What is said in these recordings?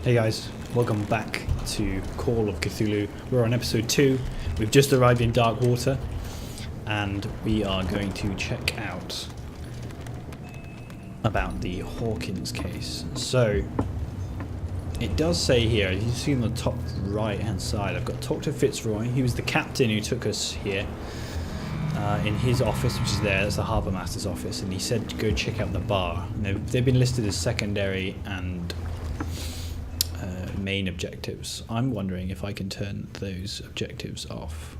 Hey guys, welcome back to Call of Cthulhu. We're on episode 2. We've just arrived in Darkwater and we are going to check out about the Hawkins case. So, it does say here, as you see on the top right hand side, I've got to talk to Fitzroy. He was the captain who took us here in his office, which is there. That's the Harbour Master's office, and he said to go check out the bar. And they've been listed as secondary and main objectives. I'm wondering if I can turn those objectives off.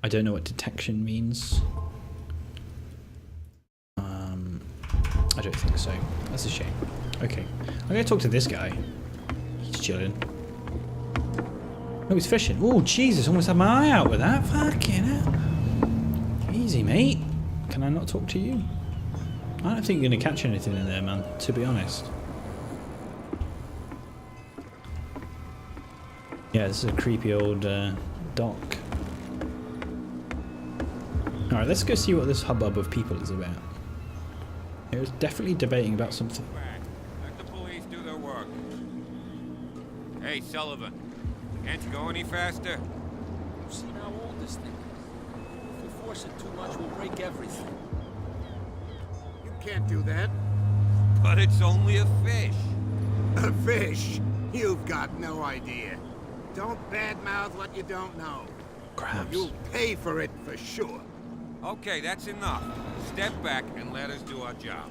I don't know what detection means. I don't think so. That's a shame. Okay, I'm gonna talk to this guy. He's chilling. Oh, he's fishing. Oh, Jesus! Almost had my eye out with that. Fucking hell. Easy, mate. Can I not talk to you? I don't think you're gonna catch anything in there, man. To be honest. Yeah, this is a creepy old dock. Alright, let's go see what this hubbub of people is about. It was definitely debating about something. Let the police do their work. Hey, Sullivan. Can't you go any faster? You've seen how old this thing is. If we force it too much, we'll break everything. You can't do that. But it's only a fish. A fish? You've got no idea. Don't badmouth what you don't know. Crabs. You'll pay for it for sure. Okay, that's enough. Step back and let us do our job.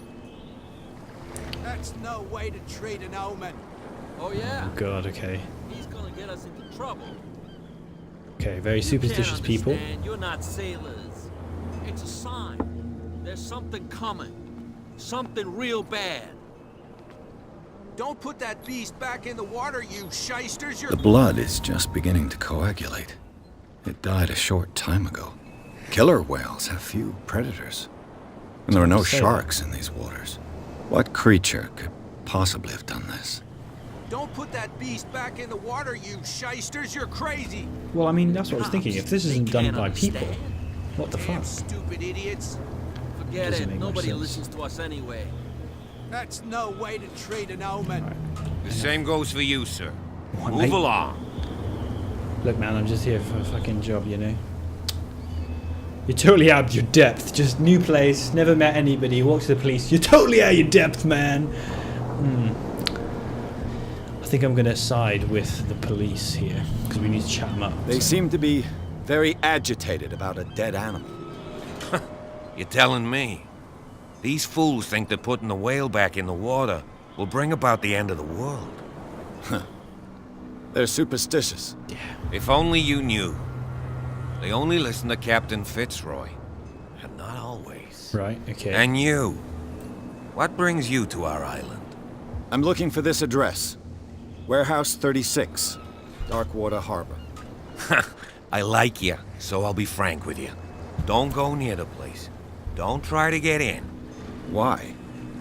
That's no way to treat an omen. Oh yeah? Oh God, okay. He's gonna get us into trouble. Okay, very superstitious You can't people. understand. You're not sailors. It's a sign. There's something coming. Something real bad. Don't put that beast back in the water, you shysters. The blood is just beginning to coagulate. It died a short time ago. Killer whales have few predators. And there are no sharks in these waters. What creature could possibly have done this? Don't put that beast back in the water, you shysters. You're crazy. Well, I mean, that's what I was thinking. If this isn't done can't by people, understand. what the Damn fuck? stupid idiots. Forget Doesn't it. make much Nobody sense. listens to us anyway. That's no way to treat an omen. The same goes for you, sir. What, Move mate? along. Look, man, I'm just here for a fucking job, you know? You're totally out of your depth. Just new place, never met anybody, walk to the police. You're totally out of your depth, man. I think I'm gonna side with the police here, because we need to chat them up. They seem to be very agitated about a dead animal. You're telling me? These fools think that putting the whale back in the water will bring about the end of the world. They're superstitious. If only you knew. They only listen to Captain Fitzroy. And not always. Right, okay. And you. What brings you to our island? I'm looking for this address. Warehouse 36, Darkwater Harbor. I like you, so I'll be frank with you. Don't go near the place. Don't try to get in. Why?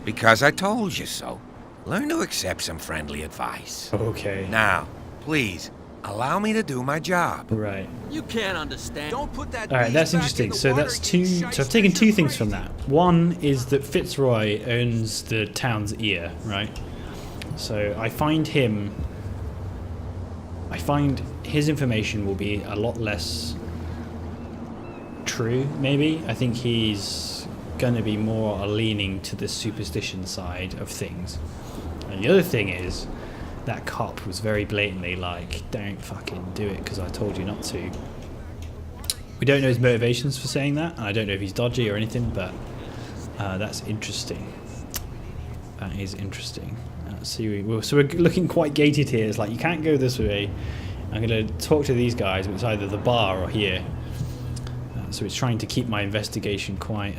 Because I told you so. Learn to accept some friendly advice. Okay. Now, please, allow me to do my job. Right. You can't understand. Don't put that Alright, beast that's back interesting. in the So water, that's you two. So I've shysters. taken two You're things from crazy. that. One is that Fitzroy owns the town's ear, right? So I find his information will be a lot less true, maybe. I think he's going to be more leaning to the superstition side of things. And the other thing is, that cop was very blatantly like, don't fucking do it because I told you not to. We don't know his motivations for saying that, and I don't know if he's dodgy or anything, but that's interesting. That is interesting. So we're looking quite gated here. It's like, you can't go this way. I'm going to talk to these guys, but it's either the bar or here. So it's trying to keep my investigation quite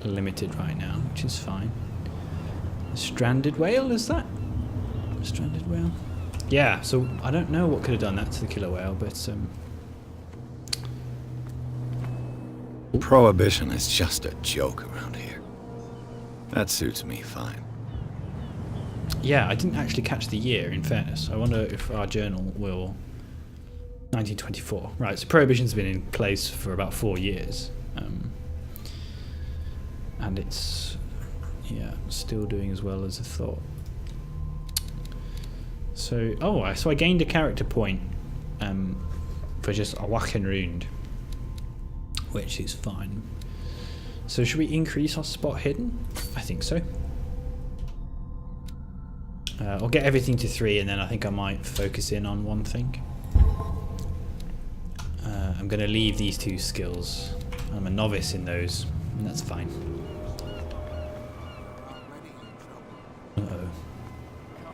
limited right now, which is fine. A stranded whale, is that? A stranded whale? Yeah, so I don't know what could have done that to the killer whale, but... Prohibition is just a joke around here. That suits me fine. Yeah, I didn't actually catch the year, in fairness. I wonder if our journal will... 1924. Right, so Prohibition's been in place for about 4 years. And it's, yeah, still doing as well as I thought. So, so I gained a character point for just a whacking round, which is fine. So should we increase our spot hidden? I think so. I'll get everything to 3, and then I think I might focus in on one thing. I'm going to leave these 2 skills. I'm a novice in those, and that's fine. Uh-oh.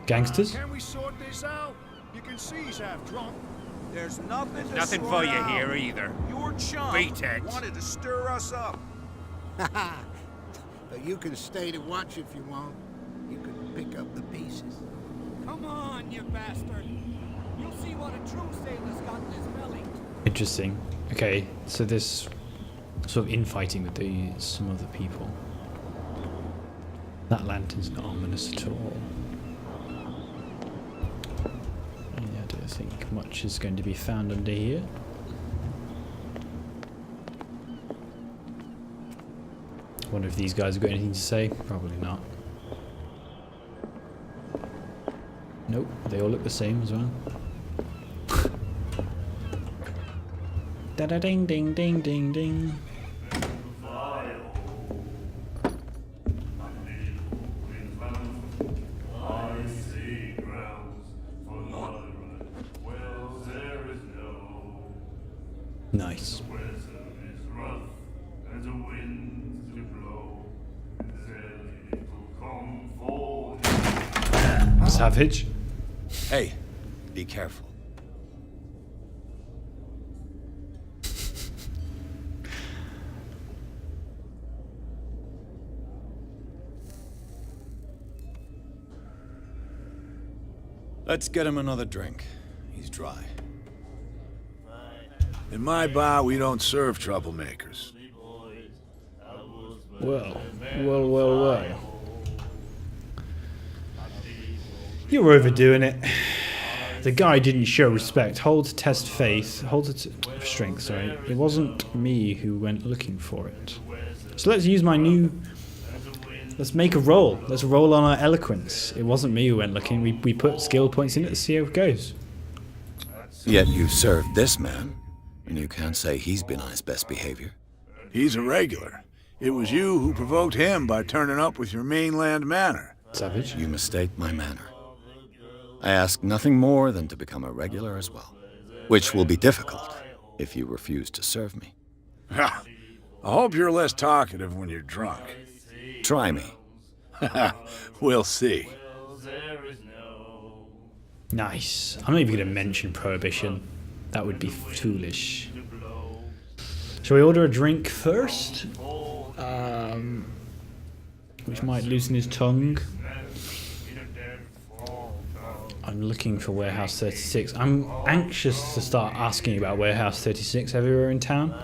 Gangsters? Can we sort this out? You can see he's half drunk. There's nothing to Nothing sort for you out. here either. Your chum Beat it. wanted to stir us up. But you can stay to watch if you want. You can pick up the pieces. Come on, you bastard. You'll see what a true sailor's got in his belly. Interesting. Okay, so there's sort of infighting with some other people. That lantern's not ominous at all. I don't think much is going to be found under here. Wonder if these guys have got anything to say. Probably not. Nope, they all look the same as well. Da da ding ding ding ding ding. Nice. Savage. Hey, be careful. Let's get him another drink. He's dry. In my bar, we don't serve troublemakers. Well, well, well, well. You're overdoing it. The guy didn't show respect. Hold to test faith. Hold to strength, sorry. It wasn't me who went looking for it. So let's use my new... Let's make a roll. Let's roll on our eloquence. It wasn't me who went looking. We put skill points in it to see how it goes. Yet you served this man, and you can't say he's been on his best behavior. He's a regular. It was you who provoked him by turning up with your mainland manner. Savage. You mistake my manner. I ask nothing more than to become a regular as well, which will be difficult if you refuse to serve me. I hope you're less talkative when you're drunk. Try me. We'll see. Nice. I'm not even going to mention prohibition. That would be foolish. Shall we order a drink first? Which might loosen his tongue. I'm looking for Warehouse 36. I'm anxious to start asking about Warehouse 36 everywhere in town.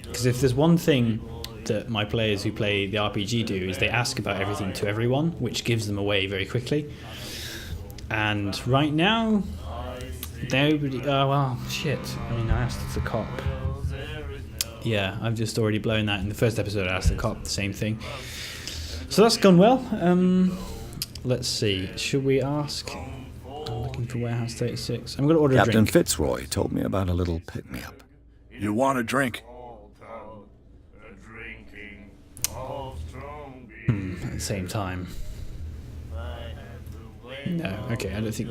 Because if there's one thing that my players who play the RPG do is they ask about everything to everyone, which gives them away very quickly. And right now, nobody... well, shit. I mean, I asked the cop. Yeah, I've just already blown that. In the first episode, I asked the cop the same thing. So that's gone well. Let's see. Should we ask? I'm looking for Warehouse 36. I'm going to order a Captain drink. Fitzroy told me about a little pick-me-up. You want a drink? At the same time. No, okay, I don't think...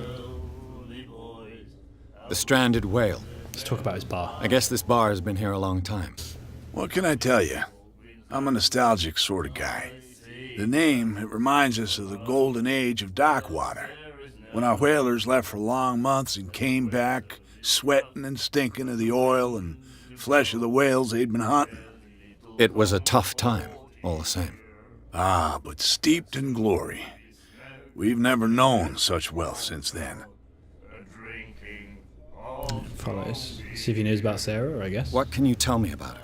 The Stranded Whale. Let's talk about his bar. I guess this bar has been here a long time. What can I tell you? I'm a nostalgic sort of guy. The name, it reminds us of the golden age of Darkwater, when our whalers left for long months and came back sweating and stinking of the oil and flesh of the whales they'd been hunting. It was a tough time, all the same. Ah, but steeped in glory. We've never known such wealth since then. Follows. See if he knows about Sarah, I guess. What can you tell me about her?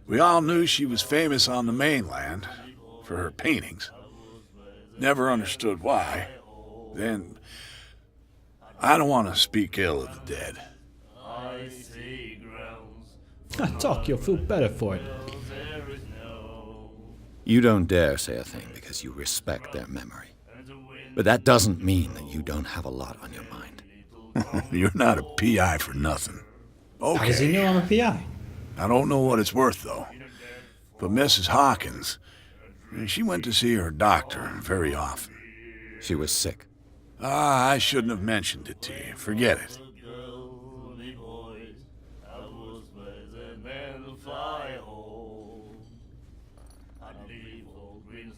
We all knew she was famous on the mainland for her paintings. Never understood why. Then, I don't want to speak ill of the dead. Doc, you'll feel better for it. You don't dare say a thing because you respect their memory. But that doesn't mean that you don't have a lot on your mind. You're not a PI for nothing. Okay. How does he know I'm a PI? I don't know what it's worth, though. But Mrs. Hawkins, she went to see her doctor very often. She was sick. I shouldn't have mentioned it to you. Forget it.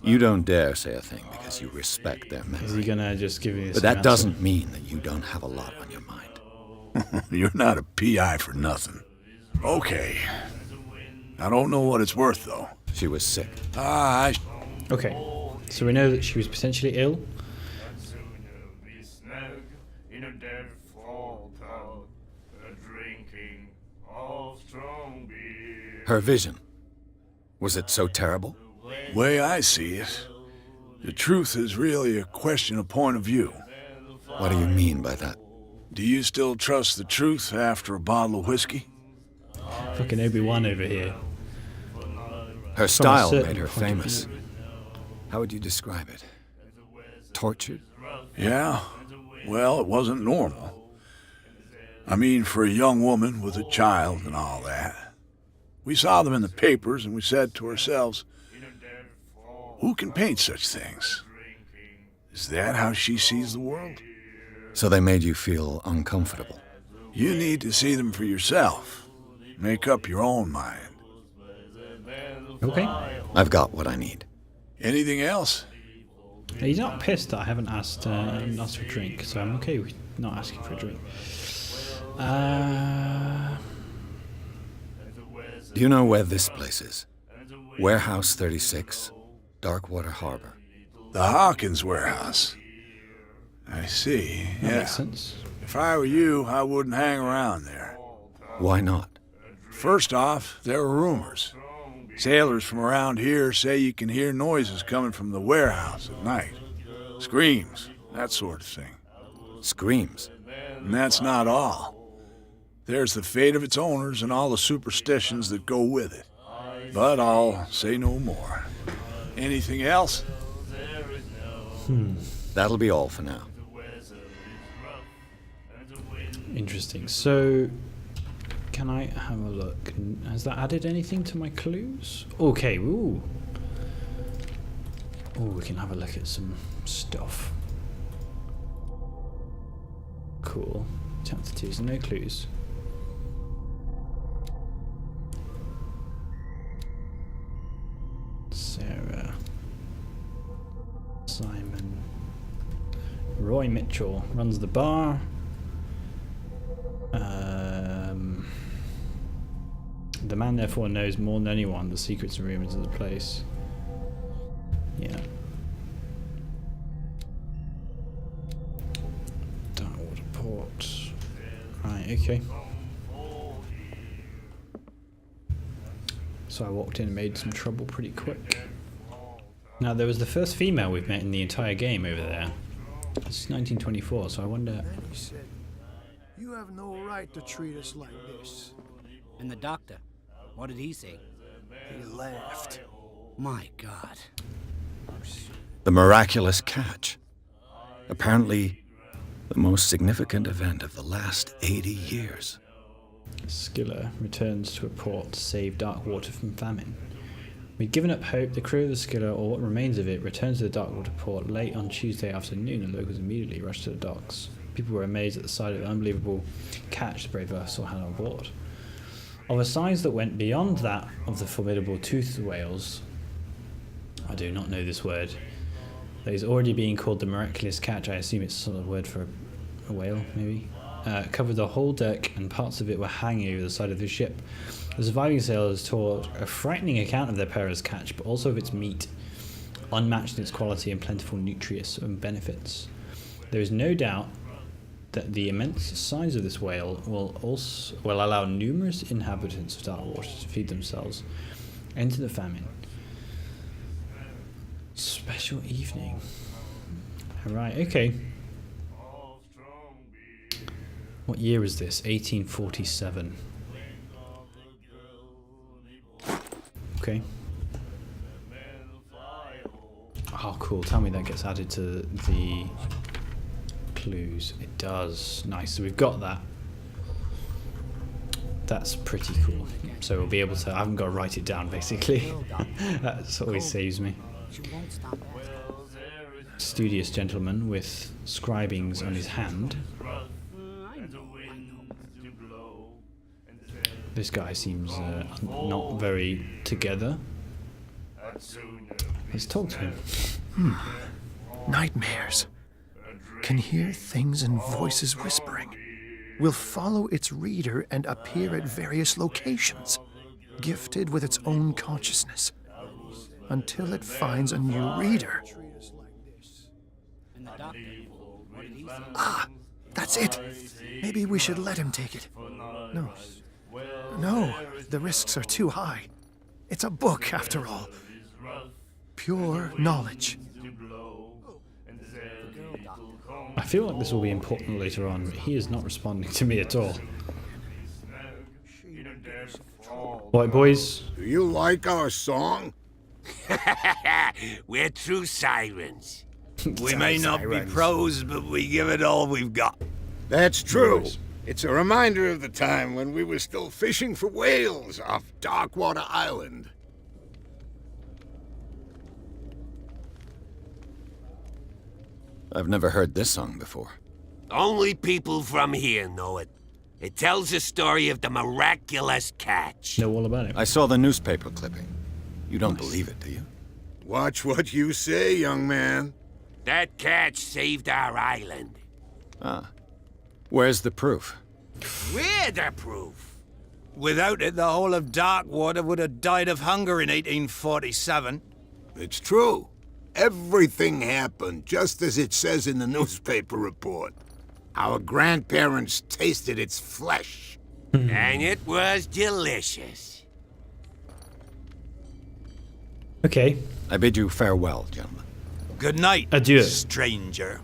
You don't dare say a thing because you respect their Is he memory. gonna just give me this? But that answer? doesn't mean that you don't have a lot on your mind. You're not a PI for nothing. Okay. I don't know what it's worth, though. She was sick. Okay, so we know that she was potentially ill. Her vision. Was it so terrible? Way I see it, the truth is really a question of point of view. What do you mean by that? Do you still trust the truth after a bottle of whiskey? Fucking Obi-Wan over here. Her style certain made her point of famous. view. How would you describe it? Tortured? Yeah. Well, it wasn't normal. I mean, for a young woman with a child and all that. We saw them in the papers and we said to ourselves, who can paint such things? Is that how she sees the world? So they made you feel uncomfortable. You need to see them for yourself. Make up your own mind. Okay. I've got what I need. Anything else? He's not pissed that I haven't asked for a drink, so I'm okay with not asking for a drink. Do you know where this place is? Warehouse 36, Darkwater Harbor. The Hawkins warehouse. I see, That yeah. makes sense. If I were you, I wouldn't hang around there. Why not? First off, there are rumors. Sailors from around here say you can hear noises coming from the warehouse at night. Screams, that sort of thing. Screams. And that's not all. There's the fate of its owners and all the superstitions that go with it. But I'll say no more. Anything else? That'll be all for now. Interesting. So, can I have a look? Has that added anything to my clues? Okay. Ooh. Oh, we can have a look at some stuff. Cool. Chapter 2, so no clues. Sarah. Simon. Roy Mitchell runs the bar. The man therefore knows more than anyone the secrets and rumors of the place. Yeah. Darkwater Port. Right, okay. So I walked in and made some trouble pretty quick. Now there was the first female we've met in the entire game over there. It's 1924, so I wonder... Then he said, "You have no right to treat us like this." And the doctor, what did he say? He laughed. My God. The miraculous catch. Apparently, the most significant event of the last 80 years. Skiller returns to a port to save Darkwater from famine. We'd given up hope. The crew of the Skiller, or what remains of it, returned to the Darkwater port late on Tuesday afternoon, and locals immediately rushed to the docks. People were amazed at the sight of the unbelievable catch the brave vessel had on board. Of a size that went beyond that of the formidable toothed whales, I do not know this word, that is already being called the miraculous catch. I assume it's sort of word for a whale, maybe. Covered the whole deck, and parts of it were hanging over the side of the ship. The surviving sailors told a frightening account of their perilous catch, but also of its meat, unmatched in its quality and plentiful nutrients and benefits. There is no doubt that the immense size of this whale will allow numerous inhabitants of Darkwater to feed themselves, enter the famine. Special evening. Alright, okay. What year is this? 1847. Okay. Oh, cool. Tell me that gets added to the clues. It does. Nice. So we've got that. That's pretty cool. So we'll be able to... I haven't got to write it down, basically. That always saves me. Studious gentleman with scribings on his hand. This guy seems not very together. Let's talk to him. Nightmares. Can hear things and voices whispering. Will follow its reader and appear at various locations, gifted with its own consciousness, until it finds a new reader. Ah, that's it. Maybe we should let him take it. No, the risks are too high. It's a book, after all. Pure knowledge. I feel like this will be important later on, but he is not responding to me at all. Right, boys? Do you like our song? We're true sirens. We may not be pros, but we give it all we've got. That's true. It's a reminder of the time when we were still fishing for whales off Darkwater Island. I've never heard this song before. Only people from here know it. It tells the story of the miraculous catch. Know all about it. I saw the newspaper clipping. You don't believe it, do you? Watch what you say, young man. That catch saved our island. Ah. Where's the proof? We're the proof. Without it, the whole of Darkwater would have died of hunger in 1847. It's true. Everything happened just as it says in the newspaper report. Our grandparents tasted its flesh. And it was delicious. Okay. I bid you farewell, gentlemen. Good night, Adieu. stranger.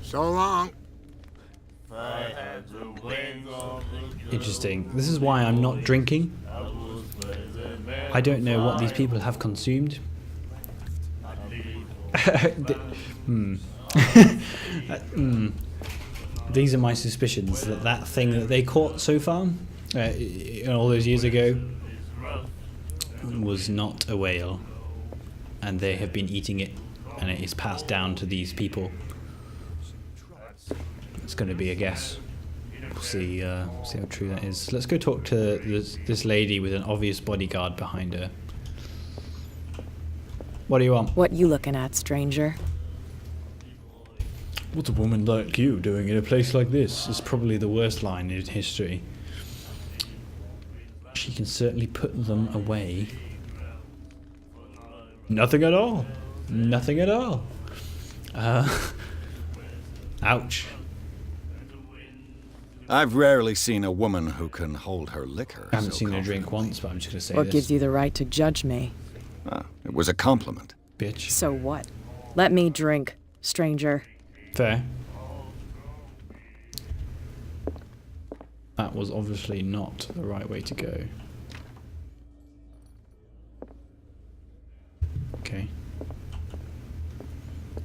So long. Interesting. This is why I'm not drinking. I don't know what these people have consumed. These are my suspicions that that thing that they caught so far, all those years ago, was not a whale, and they have been eating it, and it is passed down to these people. It's going to be a guess. We'll see how true that is. Let's go talk to this lady with an obvious bodyguard behind her. What do you want? What you looking at, stranger? What's a woman like you doing in a place like this? It's probably the worst line in history. She can certainly put them away. Nothing at all. Nothing at all. Ouch. I've rarely seen a woman who can hold her liquor. I haven't so seen her drink confidently. once, but I'm just going to say What this. gives you the right to judge me? Ah, it was a compliment. Bitch. So what? Let me drink, stranger. Fair. That was obviously not the right way to go. Okay.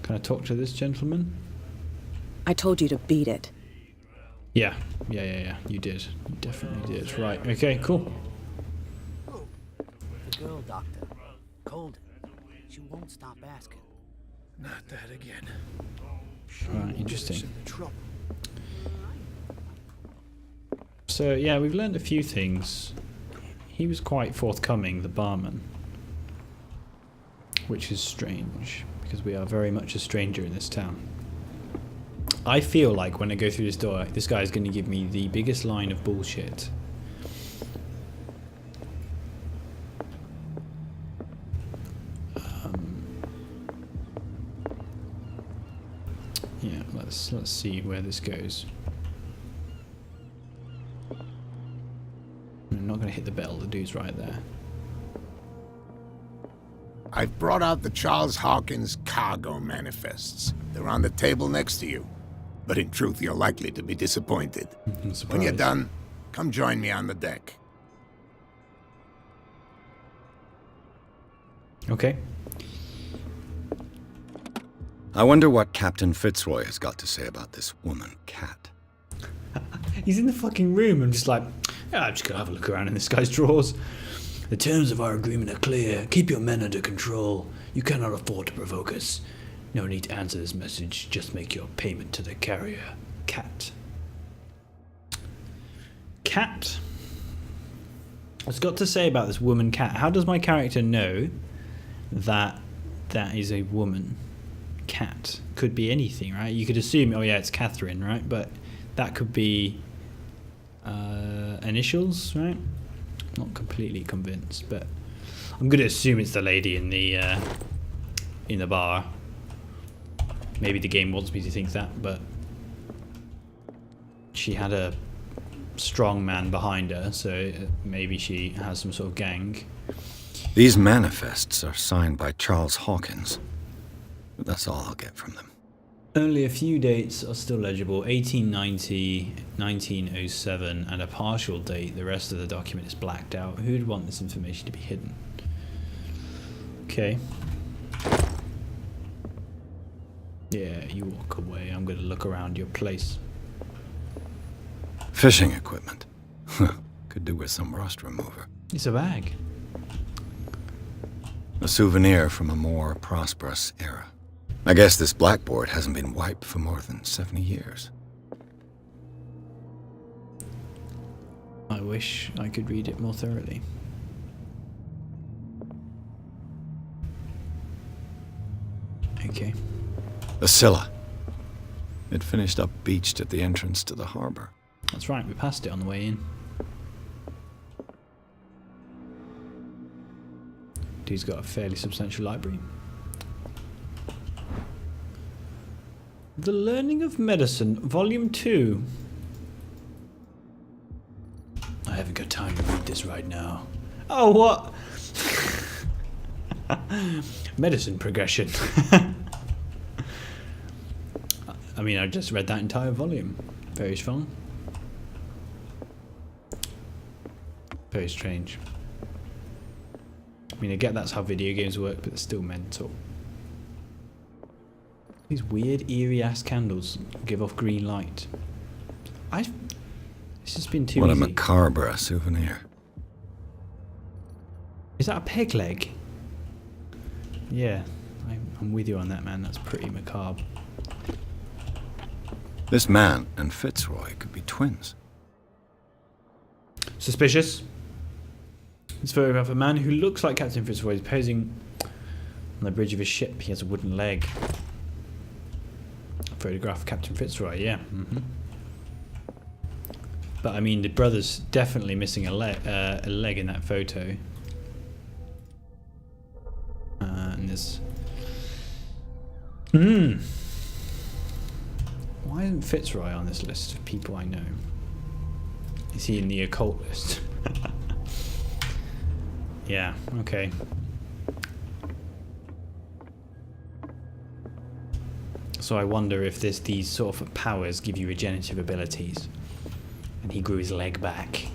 Can I talk to this gentleman? I told you to beat it. Yeah. You did. You definitely did. Right. Okay, cool. The girl, Doctor. Cold. She won't stop asking. Not that again. Right, interesting. Get us into trouble. So, yeah, we've learned a few things. He was quite forthcoming, the barman. Which is strange, because we are very much a stranger in this town. I feel like when I go through this door, this guy is going to give me the biggest line of bullshit. Yeah, let's see where this goes. I'm not going to hit the bell, the dude's right there. I've brought out the Charles Hawkins cargo manifests. They're on the table next to you. But in truth, you're likely to be disappointed. When you're done, come join me on the deck. Okay. I wonder what Captain Fitzroy has got to say about this woman cat. He's in the fucking room. I'm just like, yeah, I'm just gonna have a look around in this guy's drawers. The terms of our agreement are clear. Keep your men under control. You cannot afford to provoke us. No need to answer this message. Just make your payment to the carrier. Cat. Cat. What's got to say about this woman cat? How does my character know that that is a woman cat? Could be anything, right? You could assume, oh yeah, it's Catherine, right? But that could be initials, right? Not completely convinced, but I'm going to assume it's the lady in the bar. Maybe the game wants me to think that, but she had a strong man behind her, so maybe she has some sort of gang. These manifests are signed by Charles Hawkins, but that's all I'll get from them. Only a few dates are still legible: 1890, 1907, and a partial date. The rest of the document is blacked out. Who'd want this information to be hidden? Okay. Yeah, you walk away. I'm going to look around your place. Fishing equipment. Could do with some rust remover. It's a bag. A souvenir from a more prosperous era. I guess this blackboard hasn't been wiped for more than 70 years. I wish I could read it more thoroughly. Okay. A Scylla. It finished up beached at the entrance to the harbor. That's right, we passed it on the way in. Dude's got a fairly substantial library. The Learning of Medicine, Volume 2. I haven't got time to read this right now. Oh, what? Medicine progression. I mean, I just read that entire volume. Very strong. Very strange. I mean, I get that's how video games work, but it's still mental. These weird, eerie-ass candles give off green light. It's just been too easy. What a macabre souvenir. Is that a peg leg? Yeah, I'm with you on that, man. That's pretty macabre. This man and Fitzroy could be twins. Suspicious. This photograph of a man who looks like Captain Fitzroy is posing on the bridge of his ship. He has a wooden leg. Photograph of Captain Fitzroy, yeah. But I mean, the brother's definitely missing a leg in that photo. And there's... Why isn't Fitzroy on this list of people I know? Is he in the occult list? Yeah, okay. So I wonder if these sort of powers give you regenerative abilities. And he grew his leg back.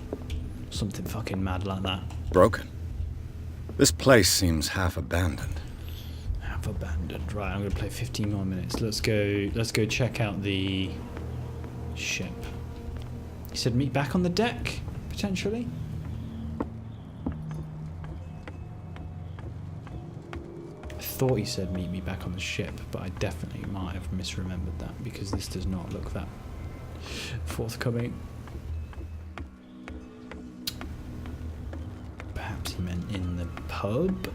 Something fucking mad like that. Broken. This place seems half abandoned. Half abandoned. Right, I'm gonna play 15 more minutes. Let's go check out the ship. He said meet back on the deck, potentially. I thought he said meet me back on the ship, but I definitely might have misremembered that because this does not look that forthcoming. Perhaps he meant in the pub?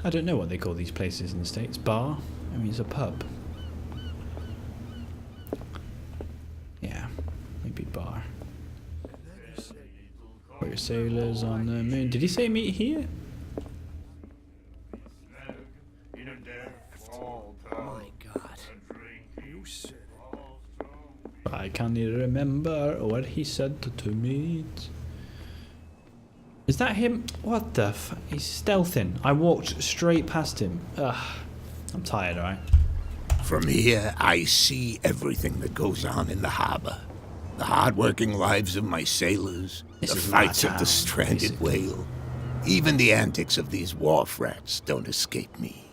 I don't know what they call these places in the States. Bar? I mean, it's a pub. Yeah, maybe bar. We're sailors on the moon. Did he say meet here? I can't even remember what he said to me. Is that him? What the f... He's stealthing. I walked straight past him. Ugh. I'm tired, alright? From here, I see everything that goes on in the harbor. The hard-working lives of my sailors, the fights of the stranded whale. Even the antics of these wharf rats don't escape me.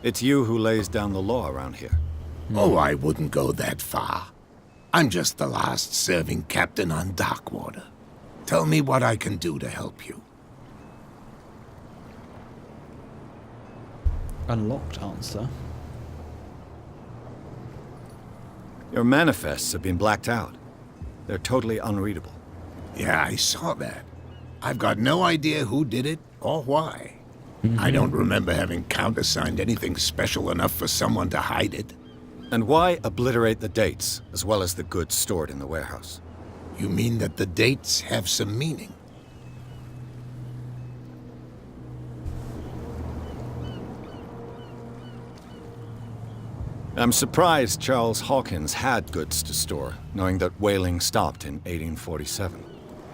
It's you who lays down the law around here. Oh, I wouldn't go that far. I'm just the last serving captain on Darkwater. Tell me what I can do to help you. Unlocked answer. Your manifests have been blacked out. They're totally unreadable. Yeah, I saw that. I've got no idea who did it or why. I don't remember having countersigned anything special enough for someone to hide it. And why obliterate the dates, as well as the goods stored in the warehouse? You mean that the dates have some meaning? I'm surprised Charles Hawkins had goods to store, knowing that whaling stopped in 1847.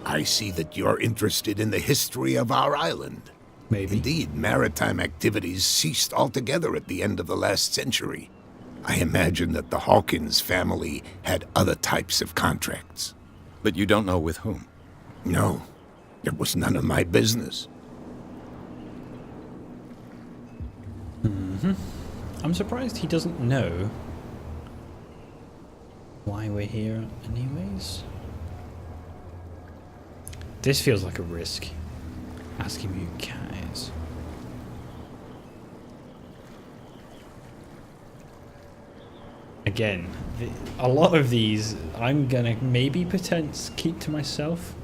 I see that you're interested in the history of our island. Maybe. Indeed, maritime activities ceased altogether at the end of the last century. I imagine that the Hawkins family had other types of contracts. But you don't know with whom? No, it was none of my business. I'm surprised he doesn't know why we're here anyways. This feels like a risk. Ask him who Cat is. Again, a lot of these I'm gonna maybe keep to myself.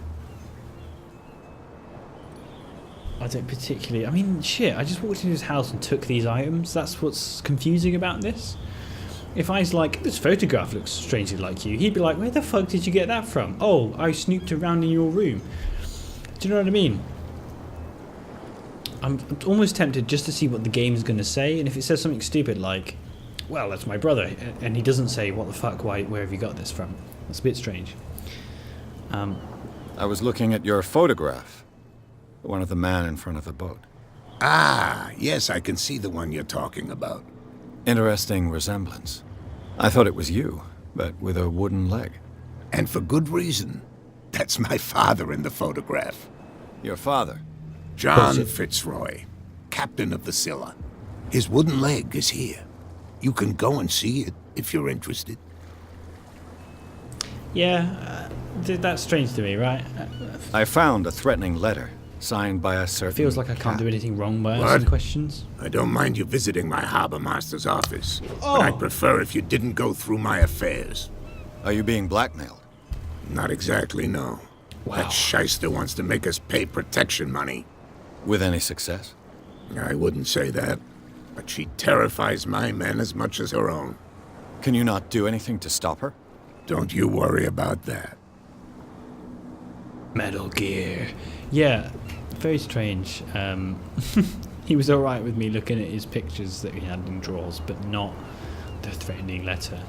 I don't particularly... I mean, shit, I just walked into his house and took these items. That's what's confusing about this. If I was like, this photograph looks strangely like you, he'd be like, where the fuck did you get that from? Oh, I snooped around in your room. Do you know what I mean? I'm almost tempted just to see what the game's going to say, and if it says something stupid like, well, that's my brother, and he doesn't say, what the fuck, where have you got this from? That's a bit strange. I was looking at your photograph. One of the man in front of the boat. Ah, yes, I can see the one you're talking about. Interesting resemblance. I thought it was you, but with a wooden leg. And for good reason. That's my father in the photograph. Your father? John Fitzroy, captain of the Scylla. His wooden leg is here. You can go and see it if you're interested. Yeah, that's strange to me, right? I found a threatening letter, signed by a certain Feels like I can't do anything wrong by asking questions. I don't mind you visiting my harbor master's office, but I'd prefer if you didn't go through my affairs. Are you being blackmailed? Not exactly, no. Wow. That shyster wants to make us pay protection money. With any success? I wouldn't say that, but she terrifies my men as much as her own. Can you not do anything to stop her? Don't you worry about that. Metal Gear. Yeah, very strange. He was alright with me looking at his pictures that he had in drawers, but not the threatening letter.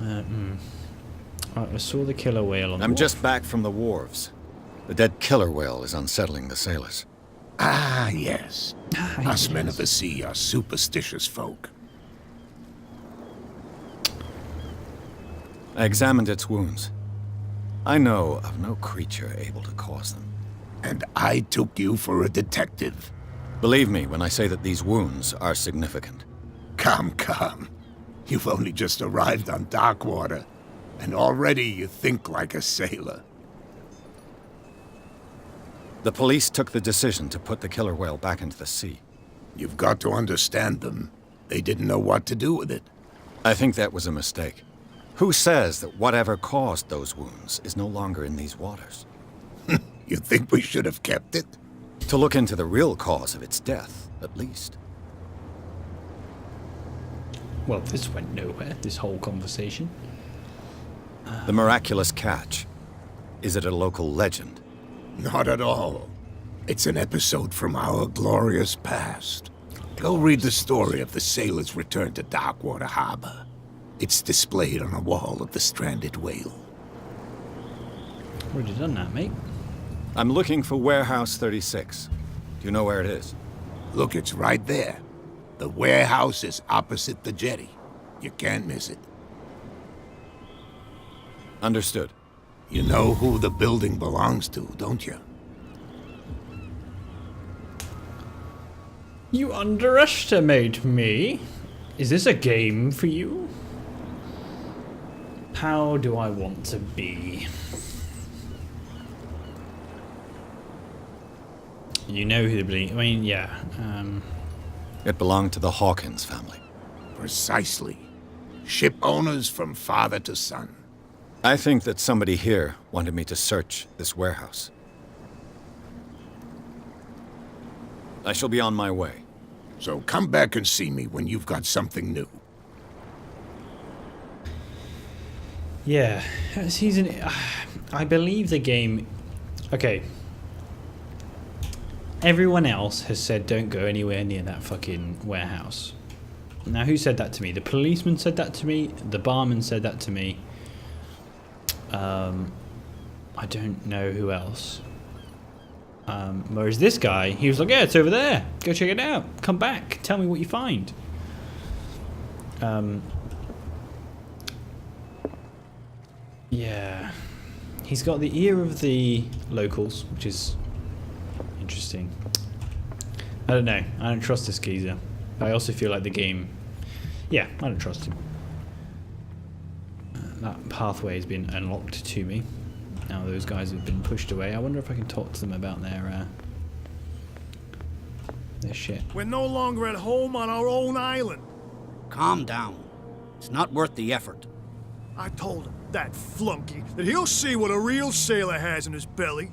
I saw the killer whale on the I'm wharf. just back from the wharves. The dead killer whale is unsettling the sailors. Ah, yes. Us men of yes. the sea are superstitious folk. I examined its wounds. I know of no creature able to cause them. And I took you for a detective. Believe me when I say that these wounds are significant. Come. You've only just arrived on Darkwater, and already you think like a sailor. The police took the decision to put the killer whale back into the sea. You've got to understand them. They didn't know what to do with it. I think that was a mistake. Who says that whatever caused those wounds is no longer in these waters? You think we should have kept it? To look into the real cause of its death, at least. Well, this went nowhere, this whole conversation. The miraculous catch. Is it a local legend? Not at all. It's an episode from our glorious past. Go read the story of the sailor's return to Darkwater Harbor. It's displayed on a wall of the stranded whale. Already done that, mate. I'm looking for Warehouse 36. Do you know where it is? Look, it's right there. The warehouse is opposite the jetty. You can't miss it. Understood. You know who the building belongs to, don't you? You underestimate me. Is this a game for you? How do I want to be? You know who the I mean, yeah. It belonged to the Hawkins family. Precisely. Ship owners from father to son. I think that somebody here wanted me to search this warehouse. I shall be on my way. So come back and see me when you've got something new. Yeah, I believe the game. Okay. Everyone else has said don't go anywhere near that fucking warehouse. Now, who said that to me? The policeman said that to me. The barman said that to me. I don't know who else. Whereas this guy, he was like, yeah, it's over there. Go check it out. Come back. Tell me what you find. Yeah. He's got the ear of the locals, which is interesting. I don't know. I don't trust this geezer. I also feel like the game... Yeah, I don't trust him. That pathway has been unlocked to me. Now those guys have been pushed away. I wonder if I can talk to them about their shit. We're no longer at home on our own island. Calm down. It's not worth the effort. I told him, that flunky, that he'll see what a real sailor has in his belly.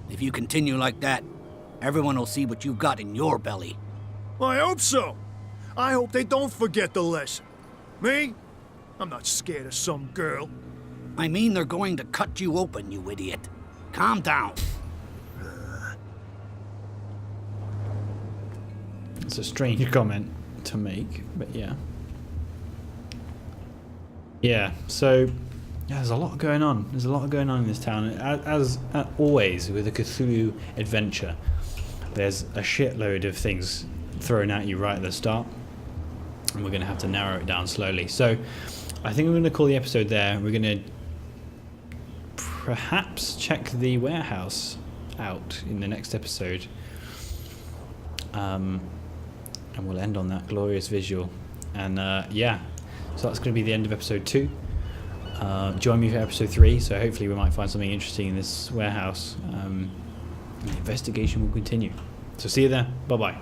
If you continue like that, everyone will see what you've got in your belly. I hope so. I hope they don't forget the lesson. Me? I'm not scared of some girl. I mean they're going to cut you open, you idiot. Calm down. It's a strange comment to make, but yeah. Yeah, so yeah, there's a lot going on. There's a lot going on in this town. As always with a Cthulhu adventure, there's a shitload of things thrown at you right at the start, and we're going to have to narrow it down slowly. So I think we're going to call the episode there. We're going to perhaps check the warehouse out in the next episode, and we'll end on that glorious visual. And yeah, so that's going to be the end of episode 2. Join me for episode 3, so hopefully we might find something interesting in this warehouse. The investigation will continue. So see you there. Bye bye.